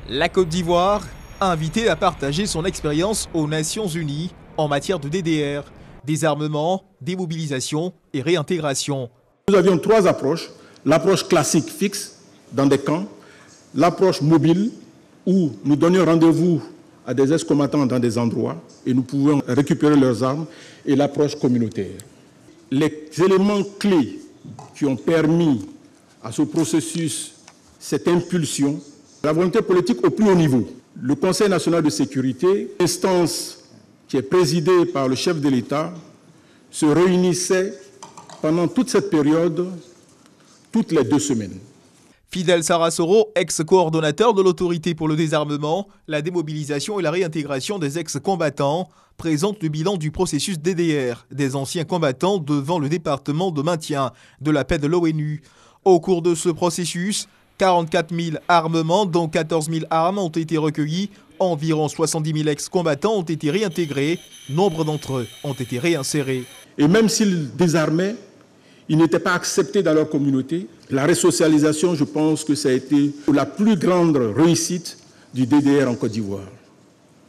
La Côte d'Ivoire a invité à partager son expérience aux Nations Unies en matière de DDR, désarmement, démobilisation et réintégration. Nous avions trois approches. L'approche classique fixe dans des camps, l'approche mobile où nous donnions rendez-vous à des ex-combattants dans des endroits et nous pouvions récupérer leurs armes, et l'approche communautaire. Les éléments clés qui ont permis à ce processus cette impulsion, la volonté politique au plus haut niveau. Le Conseil national de sécurité, instance qui est présidée par le chef de l'État, se réunissait pendant toute cette période, toutes les 2 semaines. Fidel Sarasoro, ex-coordonnateur de l'autorité pour le désarmement, la démobilisation et la réintégration des ex-combattants, présente le bilan du processus DDR, des anciens combattants devant le département de maintien de la paix de l'ONU. Au cours de ce processus, 44 000 armements, dont 14 000 armes, ont été recueillis. Environ 70 000 ex-combattants ont été réintégrés. Nombre d'entre eux ont été réinsérés. Et même s'ils désarmaient, ils n'étaient pas acceptés dans leur communauté. La resocialisation, je pense que ça a été la plus grande réussite du DDR en Côte d'Ivoire.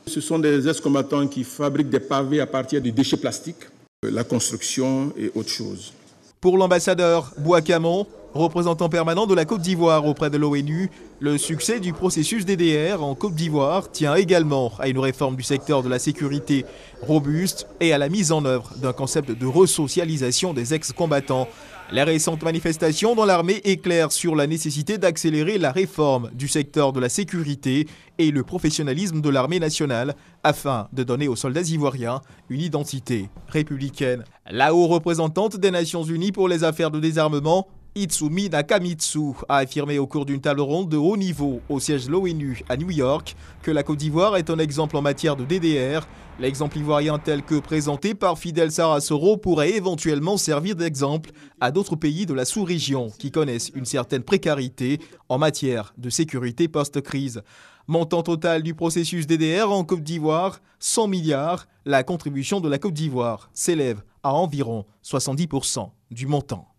Ce sont des ex-combattants qui fabriquent des pavés à partir de déchets plastiques, la construction et autre chose. Pour l'ambassadeur Bouakamon, représentant permanent de la Côte d'Ivoire auprès de l'ONU, le succès du processus DDR en Côte d'Ivoire tient également à une réforme du secteur de la sécurité robuste et à la mise en œuvre d'un concept de resocialisation des ex-combattants. Les récentes manifestations dans l'armée éclairent sur la nécessité d'accélérer la réforme du secteur de la sécurité et le professionnalisme de l'armée nationale afin de donner aux soldats ivoiriens une identité républicaine. La haute représentante des Nations Unies pour les affaires de désarmement, Itsumi Nakamitsu, a affirmé au cours d'une table ronde de haut niveau au siège de l'ONU à New York que la Côte d'Ivoire est un exemple en matière de DDR. L'exemple ivoirien tel que présenté par Fidel Sarasoro pourrait éventuellement servir d'exemple à d'autres pays de la sous-région qui connaissent une certaine précarité en matière de sécurité post-crise. Montant total du processus DDR en Côte d'Ivoire, 100 milliards. La contribution de la Côte d'Ivoire s'élève à environ 70% du montant.